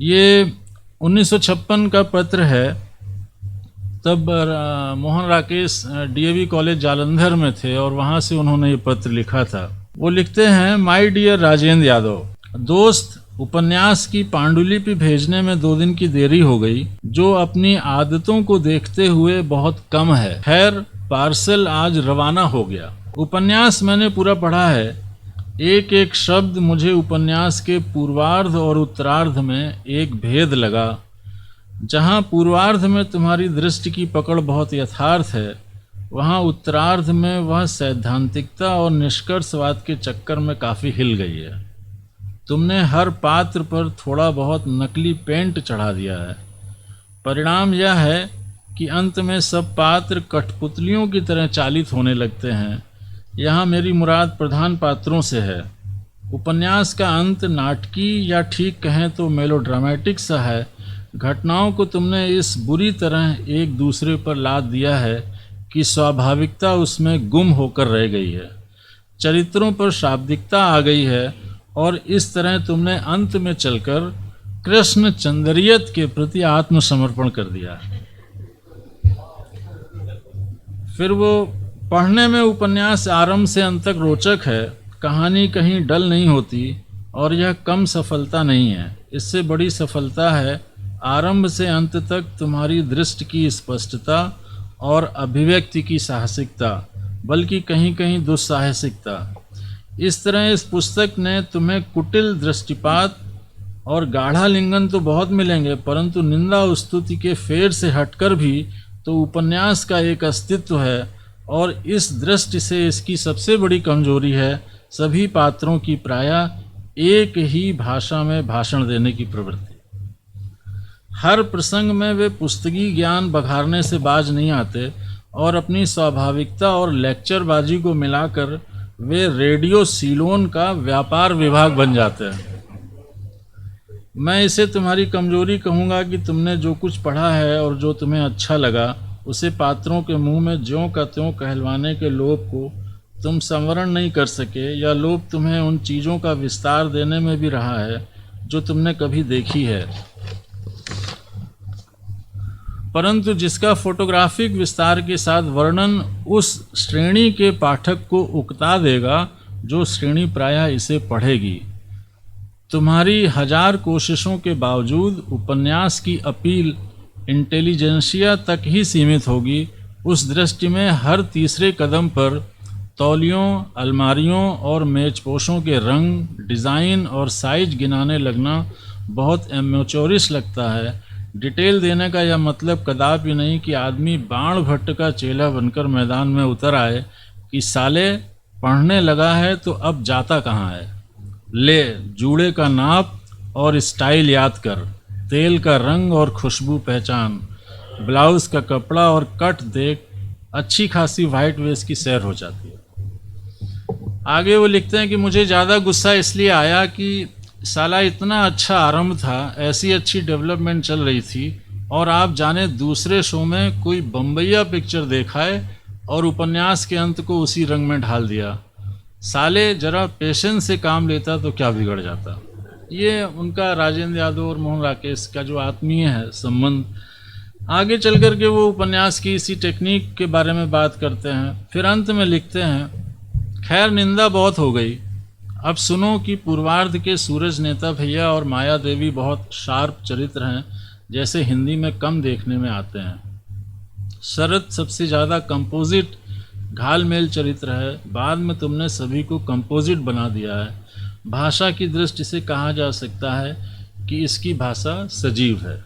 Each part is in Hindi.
ये 1956 का पत्र है। तब मोहन राकेश डीएवी कॉलेज जालंधर में थे और वहाँ से उन्होंने ये पत्र लिखा था। वो लिखते हैं, माय डियर राजेंद्र यादव दोस्त, उपन्यास की पांडुलिपि भेजने में 2 दिन की देरी हो गई, जो अपनी आदतों को देखते हुए बहुत कम है। खैर, पार्सल आज रवाना हो गया। उपन्यास मैंने पूरा पढ़ा है। एक एक शब्द मुझे उपन्यास के पूर्वार्ध और उत्तरार्ध में एक भेद लगा। जहाँ पूर्वार्ध में तुम्हारी दृष्टि की पकड़ बहुत यथार्थ है, वहाँ उत्तरार्ध में वह सैद्धांतिकता और निष्कर्षवाद के चक्कर में काफ़ी हिल गई है। तुमने हर पात्र पर थोड़ा बहुत नकली पेंट चढ़ा दिया है। परिणाम यह है कि अंत में सब पात्र कठपुतलियों की तरह चालित होने लगते हैं। यहाँ मेरी मुराद प्रधान पात्रों से है। उपन्यास का अंत नाटकीय या ठीक कहें तो मेलोड्रामेटिक सा है। घटनाओं को तुमने इस बुरी तरह एक दूसरे पर लाद दिया है कि स्वाभाविकता उसमें गुम होकर रह गई है। चरित्रों पर शाब्दिकता आ गई है और इस तरह तुमने अंत में चलकर कृष्ण चंद्रियत के प्रति आत्मसमर्पण कर दिया। फिर वो पढ़ने में उपन्यास आरंभ से अंत तक रोचक है। कहानी कहीं डल नहीं होती और यह कम सफलता नहीं है। इससे बड़ी सफलता है आरंभ से अंत तक तुम्हारी दृष्टि की स्पष्टता और अभिव्यक्ति की साहसिकता, बल्कि कहीं कहीं दुस्साहसिकता। इस तरह इस पुस्तक ने तुम्हें कुटिल दृष्टिपात और गाढ़ा लिंगन तो बहुत मिलेंगे, परंतु निंदा स्तुति के फेर से हटकर भी तो उपन्यास का एक अस्तित्व है। और इस दृष्टि से इसकी सबसे बड़ी कमजोरी है सभी पात्रों की प्रायः एक ही भाषा में भाषण देने की प्रवृत्ति। हर प्रसंग में वे पुस्तकी ज्ञान बघारने से बाज नहीं आते और अपनी स्वाभाविकता और लेक्चरबाजी को मिलाकर वे रेडियो सीलोन का व्यापार विभाग बन जाते हैं। मैं इसे तुम्हारी कमजोरी कहूँगा कि तुमने जो कुछ पढ़ा है और जो तुम्हें अच्छा लगा, उसे पात्रों के मुंह में ज्यों का त्यों कहलवाने के लोभ को तुम संवरण नहीं कर सके, या लोभ तुम्हें उन चीज़ों का विस्तार देने में भी रहा है जो तुमने कभी देखी है, परंतु जिसका फोटोग्राफिक विस्तार के साथ वर्णन उस श्रेणी के पाठक को उकता देगा जो श्रेणी प्रायः इसे पढ़ेगी। तुम्हारी 1000 कोशिशों के बावजूद उपन्यास की अपील इंटेलिजेंसिया तक ही सीमित होगी। उस दृष्टि में हर तीसरे कदम पर तौलियों, अलमारियों और मेजपोशों के रंग, डिज़ाइन और साइज गिनाने लगना बहुत एमेच्योरिश लगता है। डिटेल देने का यह मतलब कदापि नहीं कि आदमी बाण भट्ट का चेला बनकर मैदान में उतर आए कि साले पढ़ने लगा है तो अब जाता कहाँ है। ले जूड़े का नाप और स्टाइल याद कर, तेल का रंग और खुशबू पहचान, ब्लाउज़ का कपड़ा और कट देख, अच्छी खासी वाइट वेस्ट की सैर हो जाती है। आगे वो लिखते हैं कि मुझे ज़्यादा गुस्सा इसलिए आया कि साला इतना अच्छा आरंभ था, ऐसी अच्छी डेवलपमेंट चल रही थी, और आप जाने दूसरे शो में कोई बम्बैया पिक्चर देखाए और उपन्यास के अंत को उसी रंग में ढाल दिया। साले जरा पेशेंस से काम लेता तो क्या बिगड़ जाता। ये उनका राजेंद्र यादव और मोहन राकेश का जो आत्मीय है संबंध। आगे चल कर के वो उपन्यास की इसी टेक्निक के बारे में बात करते हैं। फिर अंत में लिखते हैं, खैर निंदा बहुत हो गई, अब सुनो कि पूर्वार्ध के सूरज नेता भैया और माया देवी बहुत शार्प चरित्र हैं, जैसे हिंदी में कम देखने में आते हैं। शरद सबसे ज़्यादा कंपोजिट घालमेल चरित्र है। बाद में तुमने सभी को कंपोजिट बना दिया है। भाषा की दृष्टि से कहा जा सकता है कि इसकी भाषा सजीव है।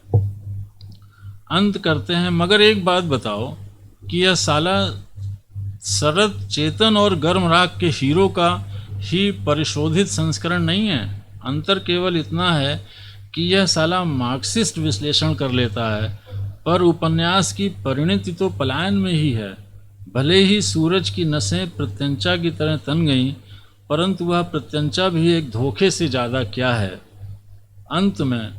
अंत करते हैं, मगर एक बात बताओ कि यह साला शरद चेतन और गर्म राग के हीरो का ही परिशोधित संस्करण नहीं है। अंतर केवल इतना है कि यह साला मार्क्सिस्ट विश्लेषण कर लेता है, पर उपन्यास की परिणति तो पलायन में ही है। भले ही सूरज की नसें प्रत्यंचा की तरह तन गईं, परंतु वह प्रत्यंचा भी एक धोखे से ज़्यादा क्या है। अंत में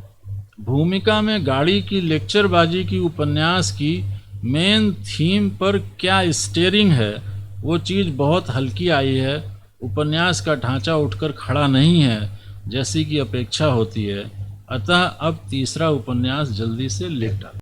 भूमिका में गाड़ी की लेक्चरबाजी की उपन्यास की मेन थीम पर क्या स्टेयरिंग है, वो चीज़ बहुत हल्की आई है। उपन्यास का ढांचा उठकर खड़ा नहीं है जैसी कि अपेक्षा होती है। अतः अब तीसरा उपन्यास जल्दी से लिख डालो।